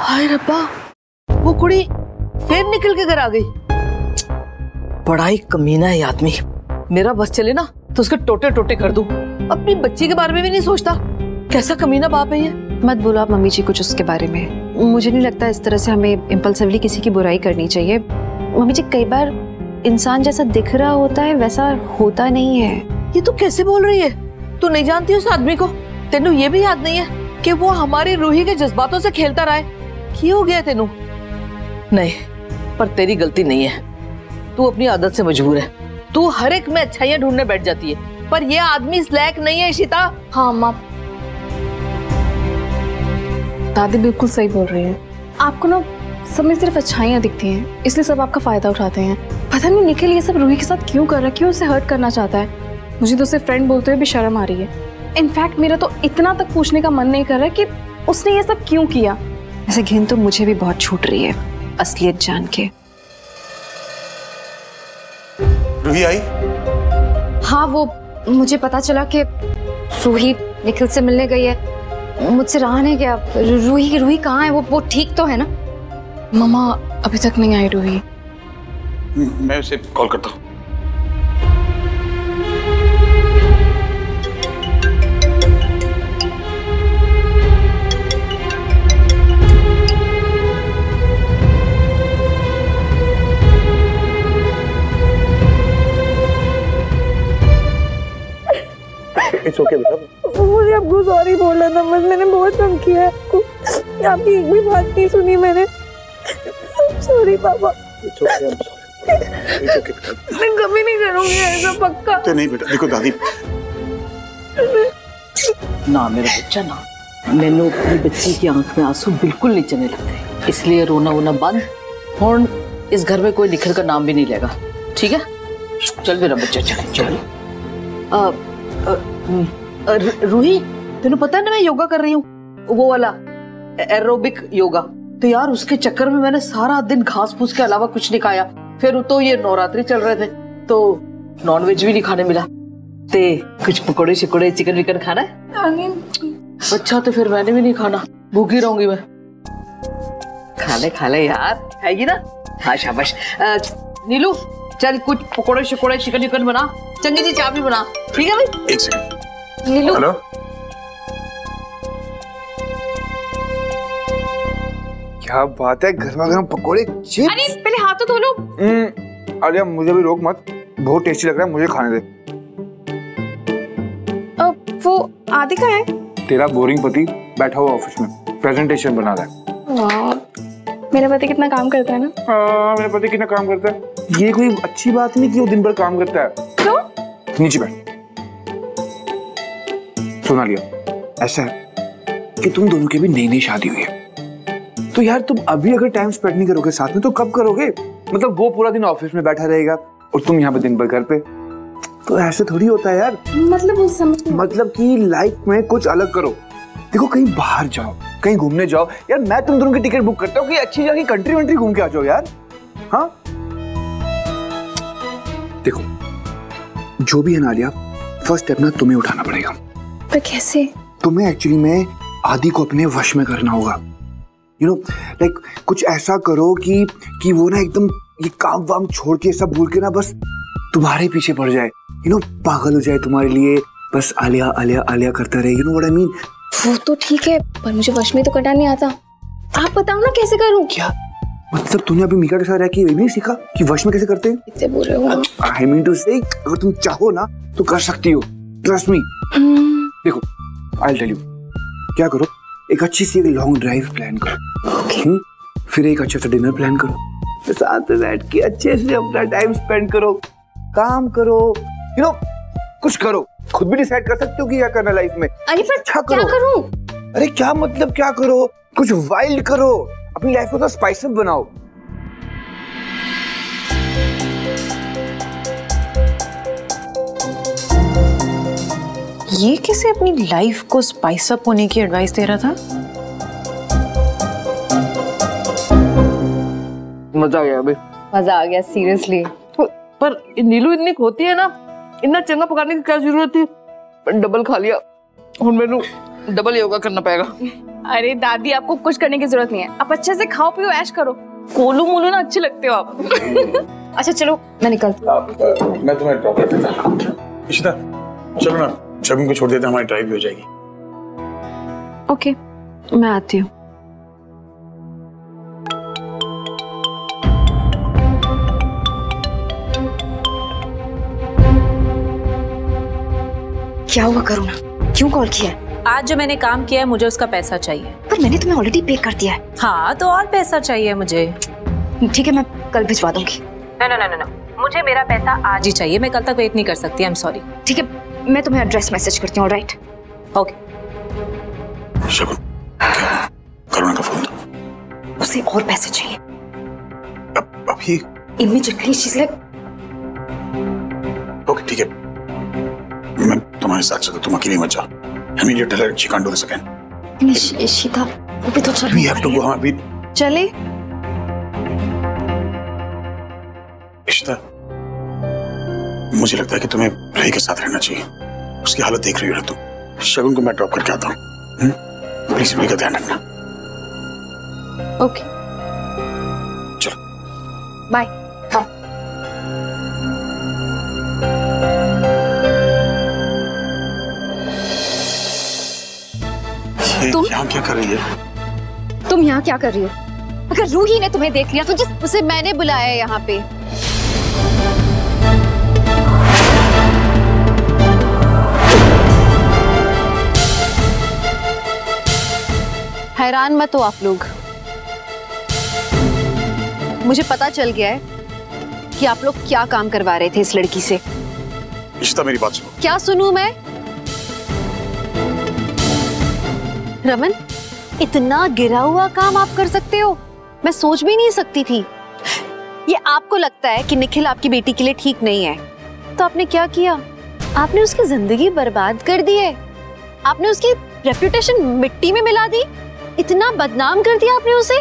हाय रब्बा, वो कुड़ी फिर निकल के घर आ गई। बड़ा ही कमीना है आदमी। मेरा बस चले ना तो उसके टोटे टोटे कर दूं। अपनी बच्ची के बारे में भी नहीं सोचता। कैसा कमीना बाप है ये। मत बोलो आप मम्मी जी कुछ उसके बारे में। मुझे नहीं लगता इस तरह से हमें इम्पल्सिवली किसी की बुराई करनी चाहिए। मम्मी जी कई बार इंसान जैसा दिख रहा होता है वैसा होता नहीं है। ये तू कैसे बोल रही है? तू नहीं जानती उस आदमी को? तेनू ये भी याद नहीं है कि वो हमारी रूही के जज्बातों से खेलता रहा है? क्यों हो गया तेनू? नहीं, पर तेरी गलती नहीं है। तू अपनी आदत से मजबूर है। तू हर एक में अच्छाइयां ढूंढने बैठ जाती है, पर ये आदमी इस लायक नहीं है इशिता। हाँ माँ, दादी बिल्कुल सही बोल रही है। आपको ना सब में सिर्फ अच्छाइयाँ दिखती हैं, इसलिए सब आपका फायदा उठाते हैं। पता नहीं निखिल ये सब रूही के साथ क्यों कर रहा है, क्यों उसे हर्ट करना चाहता है। मुझे तो उसे फ्रेंड बोलते हुए भी शर्म आ रही है। इनफैक्ट मेरा तो इतना तक पूछने का मन नहीं कर रहा कि उसने ये सब क्यों किया। ऐसे घिन तो मुझे भी बहुत छूट रही है असलियत जान के। रूही आई? हाँ, वो मुझे पता चला कि रूही निखिल से मिलने गई है। मुझसे रहा नहीं गया। रूही कहाँ है? वो ठीक तो है ना? मम्मा अभी तक नहीं आई रूही। मैं उसे कॉल करता हूँ। It's okay, बेटा। मुझे आपको सॉरी बोलना था, बस मैंने बहुत तंग किया है आपको। आपकी एक भी बात नहीं सुनी मैंने। सॉरी पापा। It's okay, I'm sorry। It's okay, बेटा। मैं कभी नहीं करूँगी ऐसा, पक्का। तो नहीं बेटा, देखो दादी। ना मेरा बच्चा ना, मैंने अपनी बच्ची की आंख में आंसू बिल्कुल नहीं चलने लगते, इसलिए रोना वोना बंद। और इस घर में कोई निखिल का नाम भी नहीं लेगा, ठीक है? चल मेरा बच्चा, चल चल। रूही, तेनू पता है ना मैं योगा कर रही हूँ, वो वाला एरोबिक योगा। तो यार उसके चक्कर में मैंने सारा दिन घास फूस के अलावा कुछ नहीं खाया। फिर तो ये नवरात्रि चल रहे थे तो नॉनवेज भी नहीं खाने मिला। ते कुछ पकौड़े शिकौड़े चिकन विकन खाना है? अच्छा, तो फिर मैंने भी नहीं खाना, भूखी रहूंगी मैं। खा ले यार, खाएगी ना? हाँ शाबाश। नीलू चल कुछ पकौड़े शिकौड़े चिकन विकन बना, चंगी जी चाय भी बना, ठीक है भाई? एक सेकंड। नीलू। हेलो, क्या बात है, गर्मा गर्म पकोड़े चिप्स। अरे पहले हाथ तो धो लो। अरे मुझे भी रोक मत, बहुत टेस्टी लग रहा है, मुझे खाने दे। वो आदि का है? तेरा बोरिंग पति बैठा हुआ ऑफिस में प्रेजेंटेशन बना रहा है। वाह, मेरा पति कितना काम करता है ना। मेरा पति कितना काम करता है, ये कोई अच्छी बात नहीं कि वो दिन भर काम करता है। क्यों? नीचे बैठ। सुना लिया, ऐसा है कि तुम दोनों की भी नई नई शादी हुई है, तो यार तुम अभी अगर टाइम स्पेंड नहीं करोगे साथ में तो कब करोगे? मतलब वो पूरा दिन ऑफिस में बैठा रहेगा और तुम यहाँ पे दिन भर घर पे, तो ऐसे थोड़ी होता है यार। मतलब कि लाइफ में कुछ अलग करो। देखो कहीं बाहर जाओ, कहीं घूमने जाओ यार। मैं तुम दोनों की टिकट बुक करता हूँ कि अच्छी जगह कंट्री वंट्री घूम के आ जाओ यार। हाँ देखो, जो भी है ना आलिया, फर्स्ट स्टेप ना तुम्हें उठाना पड़ेगा। पर कैसे? तुम्हें एक्चुअली में आदि को अपने वश में करना होगा। यू नो लाइक कुछ ऐसा करो कि वो ना एकदम ये काम वाम छोड़ के सब भूल के ना बस तुम्हारे पीछे पड़ जाए। यू नो पागल हो जाए तुम्हारे लिए, बस आलिया आलिया आलिया करता रहे। You know what I mean? वो तो ठीक है, पर मुझे वश में तो करना नहीं आता। आप बताओ ना कैसे करूं? क्या मतलब तूने अभी मीका के साथ रह के ये भी नहीं सीखा कि वश में कैसे करते हैं? कितने बोल रहे हो? आई मीन टू से अगर तुम चाहो ना तो कर सकती हो, ट्रस्ट मी। देखो आई टेल यू, क्या करो, एक अच्छी सी लॉन्ग ड्राइव प्लान करो, फिर एक अच्छा सा डिनर प्लान करो, साथ में बैठ के अच्छे से अपना टाइम स्पेंड करो, काम करो, यू नो कुछ करो। खुद भी डिसाइड कर सकते हो कि क्या करना लाइफ में। अरे पर क्या करूं? अरे क्या मतलब क्या करो, कुछ वाइल्ड करो, अपनी लाइफ को तो स्पाइस अप बनाओ। ये किसे अपनी लाइफ को स्पाइस अप होने की एडवाइस दे रहा था? मजा आ गया अभी, मजा आ गया सीरियसली। पर नीलू इतनी होती है ना, इतना चंगा पकाने की क्या जरूरत थी? डबल खा लिया और मैंने डबल योगा करना पड़ेगा। अरे दादी, आपको कुछ करने की जरूरत नहीं है, आप अच्छे से खाओ पियो ऐश करो। कोलू मोलू ना अच्छे लगते हो आप। अच्छा चलो मैं निकलती हूँ। मैं तुम्हें ड्रॉप कर देता हूँ। इशिता चलो ना, शगुन को छोड़ देते हैं, हमारी ड्राइव भी हो जाएगी। ओके, मैं आती हूँ। क्या हुआ करुणा, क्यों कॉल किया है? आज जो मैंने काम किया है मुझे उसका पैसा चाहिए। पर मैंने तुम्हें ऑलरेडी पे कर दिया है। हाँ तो और पैसा चाहिए मुझे। ठीक है, मैं कल भिजवा दूंगी। नो, मुझे मेरा पैसा आज ही चाहिए, मैं कल तक वेट नहीं कर सकती। आई एम सॉरी। ठीक है, मैं तुम्हें एड्रेस मैसेज करती हूँ। Right, okay. शगुन, करुणा का फोन था। उसे और पैसे चाहिए अभी इमीडिएटली। शी लाइक ओके ठीक है, मैं तुम्हारे साथ चलता, तुम अकेली मत जाओ। Immediate tell her she can't do this again. शीता, अभी तो चल। We have to go. हाँ अभी। चले? इशिता, मुझे लगता है कि तुम्हें रही के साथ रहना चाहिए। उसकी हालत देख रही हो ना तुम। शगुन को मैं ड्रॉप करके आता हूँ। प्लीज रही का ध्यान रखना। ओके, चलो बाय। तुम यहाँ क्या कर रही है? तुम यहाँ क्या कर रही हो? अगर रूही ने तुम्हें देख लिया तो जिस उसे मैंने बुलाया है यहाँ पे। हैरान मत हो आप लोग, मुझे पता चल गया है कि आप लोग क्या काम करवा रहे थे इस लड़की से। इशिता मेरी बात सुनो। क्या सुनूं मैं? रमन, इतना गिरा हुआ काम आप कर सकते हो? मैं सोच भी नहीं सकती थी। ये आपको लगता है कि निखिल आपकी बेटी के लिए ठीक नहीं है, तो आपने क्या किया? आपने उसकी जिंदगी बर्बाद कर दी है। आपने उसकी रेप्यूटेशन मिट्टी में मिला दी, इतना बदनाम कर दिया आपने उसे।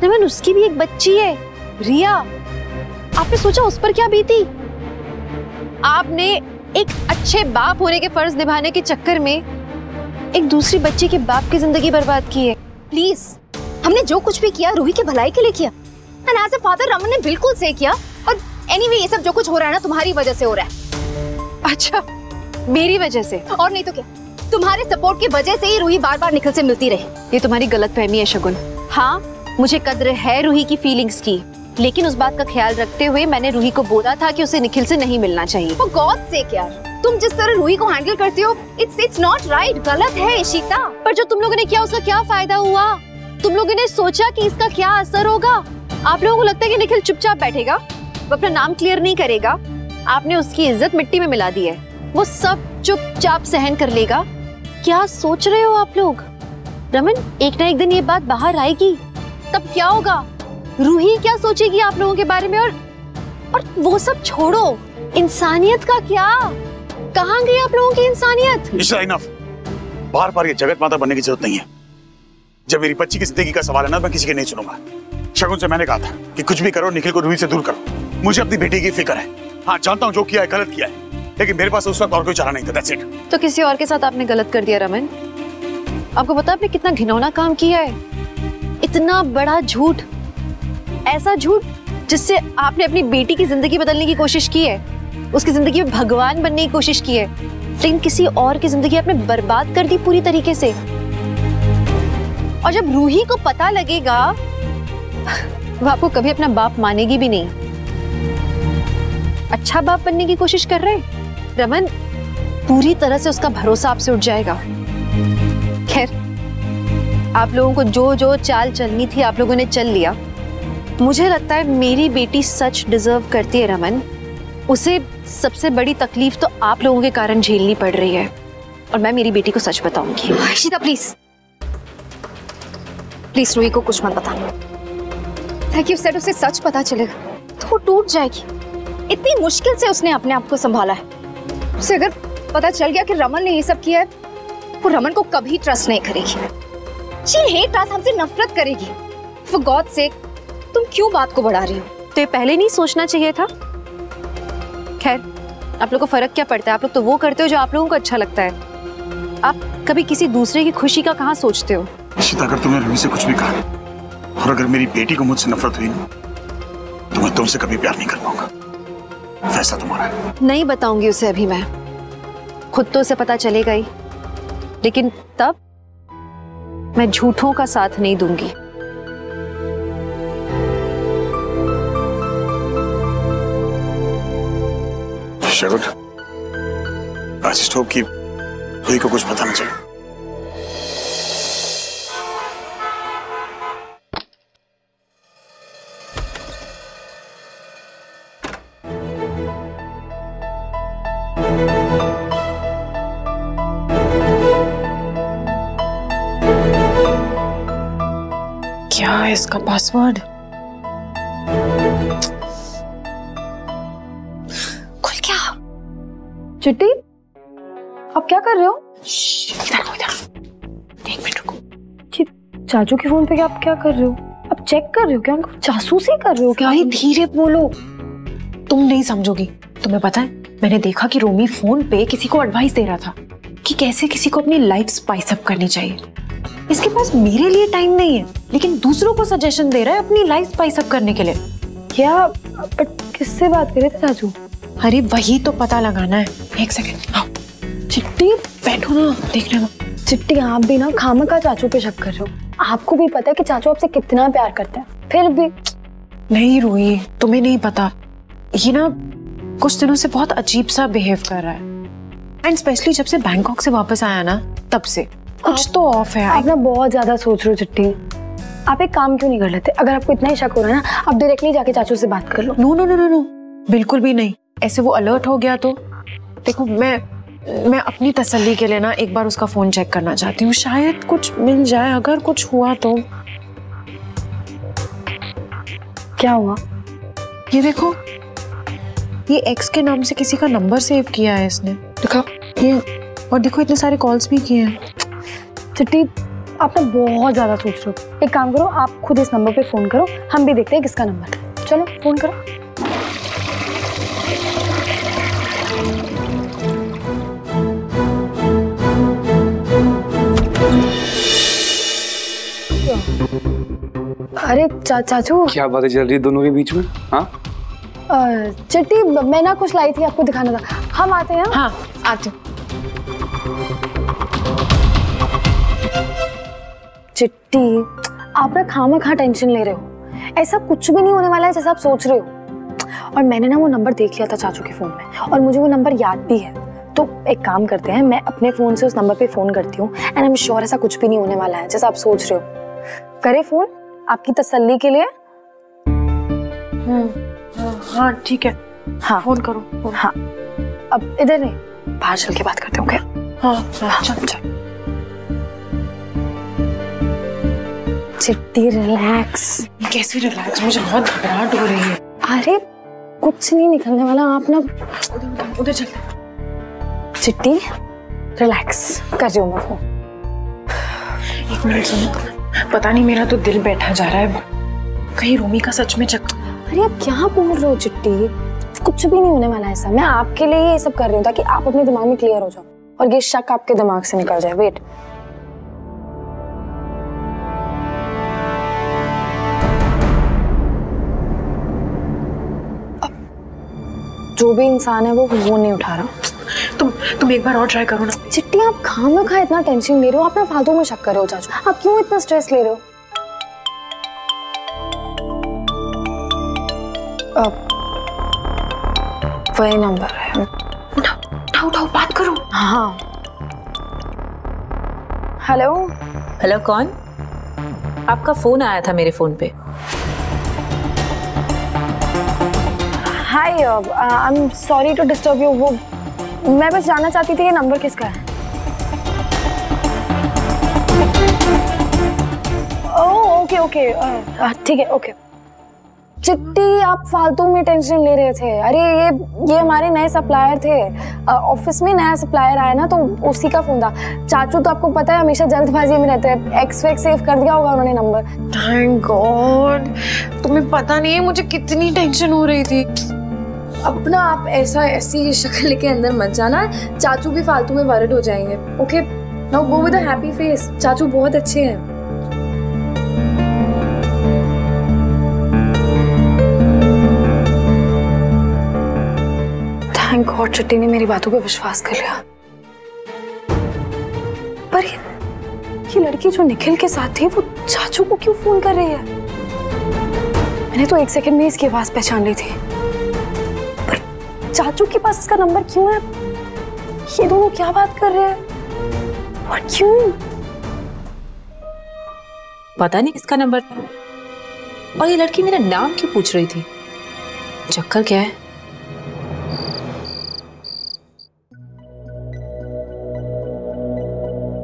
रमन, उसकी भी एक बच्ची है, रिया। आपने सोचा उस पर क्या बीती? आपने एक अच्छे बाप होने के फर्ज निभाने के चक्कर में एक दूसरी बच्ची के बाप की जिंदगी बर्बाद की है। प्लीज, हमने जो कुछ भी किया रूही के भलाई के लिए किया। And as a father Raman ने बिल्कुल सही किया। और एनीवे ये सब जो कुछ हो रहा है ना तुम्हारी वजह से हो रहा है। अच्छा, मेरी वजह से? और नहीं तो क्या, तुम्हारे सपोर्ट की वजह से ही रूही बार बार निखिल से मिलती रही। ये तुम्हारी गलतफहमी है शगुन। हाँ, मुझे कद्र है रूही की फीलिंग्स की, लेकिन उस बात का ख्याल रखते हुए मैंने रूही को बोला था कि उसे निखिल से नहीं मिलना चाहिए। For God's sake यार, तुम जिस तरह रूही को हैंडल करती हो, it's not right, गलत है इशिता। पर जो तुम लोगों ने किया उसका क्या फायदा हुआ? तुम लोगों ने सोचा कि इसका क्या असर होगा? आप लोगों को लगता है कि निखिल चुपचाप बैठेगा, वो अपना नाम क्लियर नहीं करेगा? आपने उसकी इज्जत मिट्टी में मिला दी है, वो सब चुपचाप सहन कर लेगा। क्या सोच रहे हो आप लोग? रमन, एक ना एक दिन ये बात बाहर आएगी, तब क्या होगा? रूही क्या सोचेगी आप लोगों के बारे में? और वो सब छोड़ो, इंसानियत का क्या? कहाँ गई आप लोगों की इंसानियत? इनफ, बार बार ये जगत माता बनने की जरूरत नहीं है। जब मेरी बच्ची की जिंदगी का सवाल है ना, मैं किसी के नहीं सुनूंगा। शगुन से मैंने कहा था कि कुछ भी करो निखिल को रूही से दूर करो। मुझे अपनी बेटी की फिक्र है। हाँ जानता हूँ जो किया है गलत किया है, लेकिन मेरे पास उस वक्त और कोई चारा नहीं था। That's it। तो किसी और के साथ आपने गलत कर दिया रमन। आपको पता आपने कितना घिनौना काम किया है? इतना बड़ा झूठ, ऐसा झूठ जिससे आपने अपनी बेटी की जिंदगी बदलने की कोशिश की है, उसकी जिंदगी में भगवान बनने की कोशिश की है, लेकिन किसी और की जिंदगी आपने बर्बाद कर दी पूरी तरीके से। और जब रूही को पता लगेगा, वो आपको कभी अपना बाप मानेगी भी नहीं। अच्छा बाप बनने की कोशिश कर रहे हैं रमन, पूरी तरह से उसका भरोसा आपसे उठ जाएगा। खैर, आप लोगों को जो जो चाल चलनी थी आप लोगों ने चल लिया। मुझे लगता है मेरी बेटी सच डिजर्व करती है रमन। उसे सबसे बड़ी तकलीफ तो आप लोगों के कारण झेलनी पड़ रही है, और मैं मेरी बेटी को सच बताऊंगी। इशिता प्लीज, प्लीज रूही को कुछ मत बताना। थैंक यू सेड, उसे सच पता चलेगा तो वो टूट जाएगी। इतनी मुश्किल से उसने अपने आप को संभाला है, उसे अगर पता चल गया कि रमन ने ये सब किया है, वो रमन को कभी ट्रस्ट नहीं करेगी। She hate us, हमसे नफरत करेगी। For God's sake, तुम क्यों बात को बढ़ा रही हो? तो ये पहले नहीं सोचना चाहिए था। खैर, आप लोग को फर्क क्या पड़ता है? आप लोग तो वो करते हो जो आप लोगों को अच्छा लगता है। आप कभी किसी दूसरे की खुशी का कहाँ सोचते हो? इशिता, अगर तुमने रूही से कुछ भी कहा और अगर मेरी बेटी को मुझसे नफरत हुई ना, तो मैं तुमसे कभी प्यार नहीं कर पाऊंगा। फैसला तुम्हारा है। नहीं बताऊंगी उसे अभी मैं, खुद तो उसे पता चलेगा ही, लेकिन तब मैं झूठों का साथ नहीं दूंगी। शगुन, आज स्टॉप की रूही को कुछ पता न चले। क्या है इसका पासवर्ड? खुल क्या? चिट्टी, आप क्या कर रहे हो? एक मिनट रुको। कि चाचू के फोन पे आप क्या कर रहे हो? आप चेक कर रहे हो क्या? उनको जासूसी कर रहे हो क्या? अरे धीरे बोलो, तुम नहीं समझोगी। तुम्हें पता है, मैंने देखा कि रोमी फोन पे किसी को एडवाइस दे रहा था कि कैसे किसी को अपनी लाइफ स्पाइस अप करनी चाहिए। इसके पास मेरे लिए टाइम नहीं है, लेकिन दूसरों को सजेशन दे रहा है अपनी लाइफ स्पाइस अप करने के लिए। क्या? किससे बात कर रहे थे चाचू? अरे वही तो पता लगाना है। एक सेकंड, आओ। चिट्टी बैठो ना, देख रहे हो। चिट्टी, आप भी ना खामखा चाचू पे शक कर रहे हो। आपको भी पता है कि चाचू आपसे कितना प्यार करते हैं, फिर भी। नहीं रूही, तुम्हें नहीं पता, ये ना कुछ दिनों से बहुत अजीब सा बिहेव कर रहा है, एंड स्पेशली जब से बैंकॉक से वापस आया ना, तब से कुछ तो ऑफ है। आप ना बहुत ज्यादा सोच रहे हो चिट्टी। आप एक काम क्यों नहीं कर लेते? अगर आपको इतना ही शक हो रहा है ना, आप डायरेक्टली जाके चाचू से बात कर लो। No no no no no, बिल्कुल भी नहीं। ऐसे वो अलर्ट हो गया तो देखो, मैं अपनी तसल्ली के लिए ना एक बार उसका फोन चेक करना चाहती हूँ, शायद कुछ मिल जाए। अगर कुछ हुआ तो। क्या हुआ? ये देखो, ये एक्स के नाम से किसी का नंबर सेव किया है इसने। दिखा ये, और देखो इतने सारे कॉल्स भी किए हैं। चिट्टी, आप ना बहुत ज्यादा सोच रहे हो। एक काम करो, आप खुद इस नंबर पे फोन करो, हम भी देखते हैं किसका नंबर है। चलो फोन करो। अरे चाचू, क्या बातें चल रही है दोनों के बीच में? हाँ चिट्टी, मैं ना कुछ लाई थी आपको दिखाना था। हम आते हैं। हाँ आते। चिट्टी, आप ना खामखा टेंशन ले रहे हो। ऐसा कुछ भी नहीं होने वाला है जैसा आप सोच रहे हो। और मैंने ना वो नंबर देख लिया था चाचू के फोन में, और मुझे वो नंबर याद भी है। तो एक काम करते हैं, मैं अपने फोन से उस नंबर पे फोन करती हूँ, एंड आई एम श्योर ऐसा कुछ भी नहीं होने वाला है जैसा आप सोच रहे हो। करे फोन आपकी तसल्ली के लिए। हाँ ठीक है, हाँ फोन करो। हाँ, अब इधर नहीं, बाहर चल के बात करते हैं। हाँ चल चल। चिट्टी रिलैक्स। कैसे रिलैक्स? मुझे बहुत घबराहट हो रही है। अरे कुछ नहीं निकलने वाला, आप ना उधर चलते। चिट्टी रिलैक्स कर रही हूँ मैं फोन। एक मिनट सुनो, पता नहीं मेरा तो दिल बैठा जा रहा है, कहीं रोमी का सच में चक्कर। अरे आप क्या बोल रहे हो चिट्टी? कुछ भी नहीं होने वाला ऐसा। मैं आपके लिए ये सब कर रही हूँ ताकि आप अपने दिमाग में क्लियर हो जाओ और ये शक आपके दिमाग से निकल जाए। वेट, जो भी इंसान है वो फोन नहीं उठा रहा। तुम एक बार और ट्राई करो ना। चिट्टी, आप खामखा इतना टेंशन ले रहे हो, आप ना फालतू में शक कर रहे हो चाचू। आप क्यों इतना स्ट्रेस ले रहे हो? वही नंबर है। उठाओ उठाओ, बात करो। हाँ हेलो। हेलो, कौन? आपका फोन आया था मेरे फोन पे। Hi, I am sorry to disturb you. वो मैं बस जानना चाहती थी ये नंबर किसका है। ओह ओके ओके, ठीक है ओके। चिट्टी, आप फालतू में टेंशन ले रहे थे। अरे ये हमारे नए सप्लायर थे, ऑफिस में नया सप्लायर आया ना, तो उसी का फोन था। चाचू तो आपको पता है हमेशा जल्दबाजी में रहते हैं, एक्स वेक्स सेव कर दिया होगा उन्होंने नंबर। Thank God. तुम्हें पता नहीं है मुझे कितनी टेंशन हो रही थी। अपना आप ऐसी शक्ल लेके अंदर मत जाना, चाचू भी फालतू में वरिड हो जाएंगे। Okay Now go with a happy face. चाचू बहुत अच्छे हैं. Thank God चिट्टी ने मेरी बातों पे विश्वास कर लिया. पर ये लड़की जो निखिल के साथ थी वो चाचू को क्यों फोन कर रही है? मैंने तो 1 सेकंड में इसकी आवाज पहचान ली थी. पर चाचू के पास इसका नंबर क्यों है? ये दोनों क्या बात कर रहे हैं? और क्यों? पता नहीं किसका नंबर था। और ये लड़की मेरा नाम क्यों पूछ रही थी? चक्कर क्या है?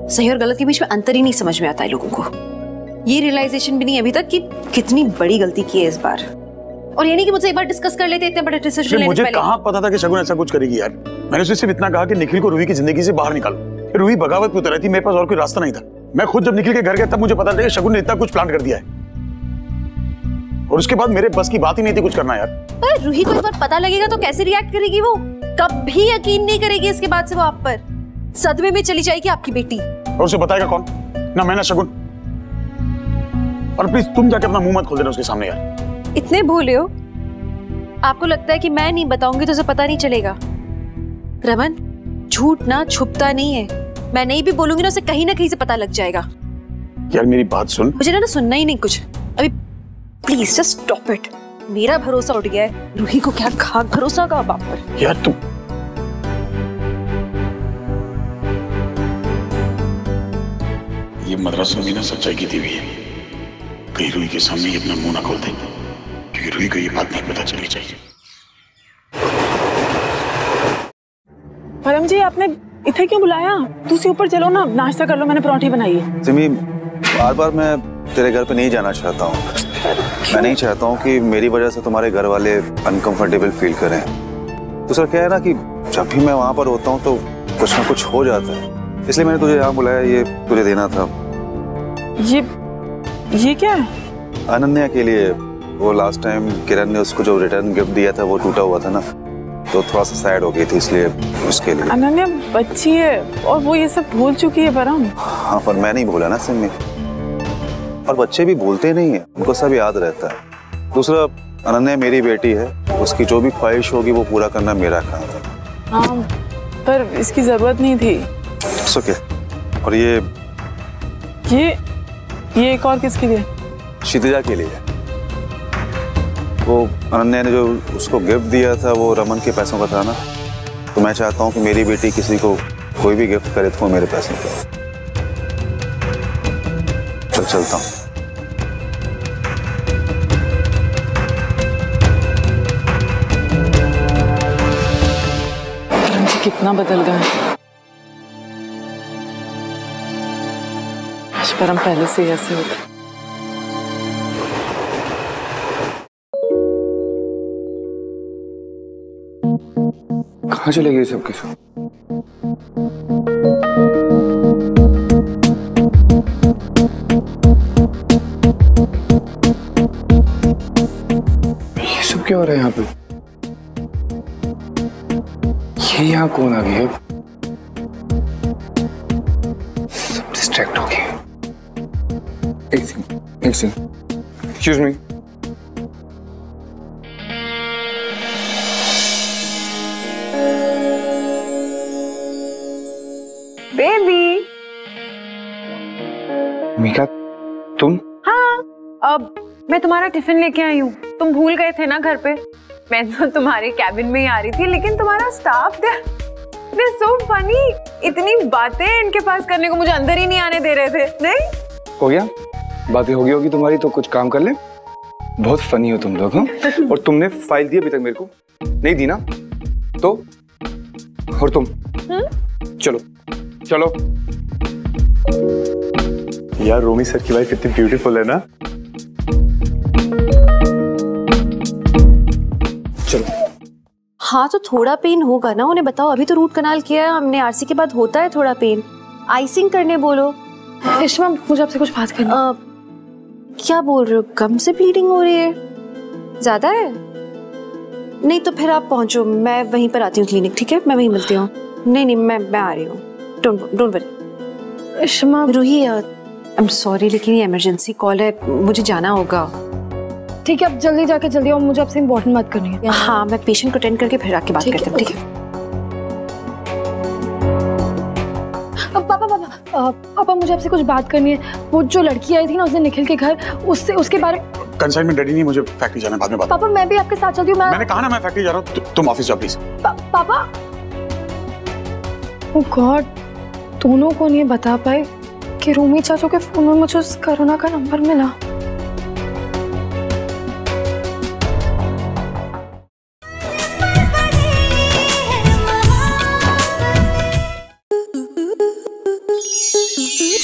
सही और गलत के बीच में अंतर ही नहीं समझ में आता है लोगों को। ये रियलाइजेशन भी नहीं अभी तक कि कितनी बड़ी गलती की है इस बार। और ये नहीं कि मुझसे एक बार डिस्कस कर लेते इतने बड़े डिसीजन लेने मुझे पहले। कहाँ पता था कि शगुन ऐसा कुछ करेगी यार। मैंने उसे सिर्फ इतना कहा कि निखिल को रूही की जिंदगी से बाहर निकालो। रूही बगावत पे उतर रही थी, मेरे पास और कोई रास्ता नहीं था। मैं खुद जब निखिल के घर गया तब मुझे पता चला कि शगुन ने इतना कुछ प्लान कर दिया है। और उसके बाद मेरे बस की बात ही नहीं थी कुछ करना यार। पर रूही को एक बार पता लगेगा तो कैसे रिएक्ट करेगी वो? कभी यकीन नहीं करेगी इसके बाद से वो आप पर। सदमे में चली जाएगी आपकी बेटी। और उसे बताएगा कौन? ना मैं ना शगुन। और प्लीज तुम जाके अपना मुंह मत खोल देना उसके सामने यार। इतने भूले हो? आपको लगता है कि मैं नहीं बताऊंगी तो उसे पता नहीं चलेगा? रमन, झूठ ना छुपता नहीं है। मैं नहीं भी बोलूंगी ना उसे कहीं ना कहीं से पता लग जाएगा। यार मेरी बात सुन। मुझे ना सुनना ही नहीं कुछ अभी। Please just stop it. मेरा भरोसा उठ गया है। रूही को क्या खाक भरोसा होगा बाप पर? यार तुम ये मदरसों में ना सच्चाई की देवी है। कहीं रूही के सामने ही अपना मुंह ना खोल दे, क्योंकि रूही को ये बात नहीं पता चलनी चाहिए। परम जी, आपने इथे क्यों बुलाया? तुसी ऊपर चलो ना, नाश्ता कर लो, मैंने पराठे बनाई है। सिमी, बार बार मैं तेरे घर पे नहीं जाना चाहता हूँ। मैं नहीं चाहता हूँ कि मेरी वजह से तुम्हारे घर वाले अनकंफर्टेबल फील करें। तो सर क्या है ना कि जब भी मैं वहाँ पर होता हूँ तो कुछ ना कुछ हो जाता है, इसलिए मैंने तुझे यहाँ बुलाया, ये तुझे देना था। ये क्या है? अनन्या के लिए। वो लास्ट टाइम किरण ने उसको जो रिटर्न गिफ्ट दिया था वो टूटा हुआ था ना, तो थोड़ा सा सैड हो गई थी, इसलिए उसके लिए। अनन्या बच्ची है और वो ये सब भूल चुकी है परम। हाँ, पर मैं नहीं भूला ना सिमी। और बच्चे भी भूलते नहीं है, उनको सब याद रहता है। दूसरा, अनन्या मेरी बेटी है, उसकी जो भी ख्वाहिश होगी वो पूरा करना मेरा काम है। हाँ, पर इसकी जरूरत नहीं थी। ओके। और ये एक और किसके लिए? क्षितिजा के लिए। वो अनन्या ने जो उसको गिफ्ट दिया था वो रमन के पैसों का था ना, तो मैं चाहता हूँ कि मेरी बेटी किसी को कोई भी गिफ्ट करे तो वो मेरे पैसों का। चल चलता हूँ। कितना बदल गए। परम पहले से ऐसे होता। कहाँ चले गए सब के सब? ये सब क्या हो रहा है यहाँ पे? ये यहाँ कौन आ गया? सब डिस्ट्रैक्ट हो गए। एक second, excuse me. Baby. Mika, तुम? हाँ, अब मैं तुम्हारा टिफिन लेके आई हूँ। तुम भूल गए थे ना घर पे। मैं तो तुम्हारे कैबिन में ही आ रही थी, लेकिन तुम्हारा स्टाफ दे सो फनी। इतनी बातें इनके पास करने को मुझे अंदर ही नहीं आने दे रहे थे। नहीं हो गया, बातें होगी होगी तुम्हारी, तो कुछ काम कर ले। बहुत फनी हो तुम लोग। हाँ? और तुमने फाइल दी अभी तक मेरे को नहीं दी ना, तो और तुम चलो चलो। यार रोमी सर की वाइफ इतनी ब्यूटीफुल है ना। चलो। हाँ तो थोड़ा पेन होगा ना, उन्हें बताओ। अभी तो रूट कनाल किया है हमने, आरसी के बाद होता है थोड़ा पेन। आइसिंग करने बोलो। रेशमा, मुझे आपसे कुछ बात करनी है। क्या बोल रहे हो? गम से ब्लीडिंग हो रही है? ज्यादा है? नहीं तो फिर आप पहुंचो, मैं वहीं पर आती हूँ क्लिनिक। ठीक है, मैं वहीं मिलती हूँ। नहीं मैं आ रही हूँ। Don't worry. Shama Ruhi, I am sorry लेकिन ये इमरजेंसी कॉल है, मुझे जाना होगा। ठीक है, आप जल्दी जाके जल्दी आओ, मुझे आपसे इम्पोर्टेंट बात करनी है। हाँ, मैं पेशेंट को अटेंड करके फिर आके बात करते हैं। ठीक है। पापा मुझे आपसे कुछ बात करनी है। वो जो लड़की आई थी ना उसने निखिल के घर, उससे उसके बारे कंसाइनमेंट रेडी नहीं, मुझे फैक्ट्री जाना है, बाद में बात। पापा मैं भी आपके साथ चलती हूँ। मैंने कहा ना मैं फैक्ट्री जा रहा हूँ, तुम ऑफिस जाओ प्लीज। पापा ओह गॉड, दोनों को नहीं बता पाए कि रूमी चाचू के फोन में मुझे उस करुणा का नंबर मिला।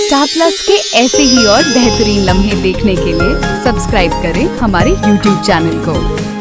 स्टार प्लस के ऐसे ही और बेहतरीन लम्हे देखने के लिए सब्सक्राइब करें हमारे YouTube चैनल को।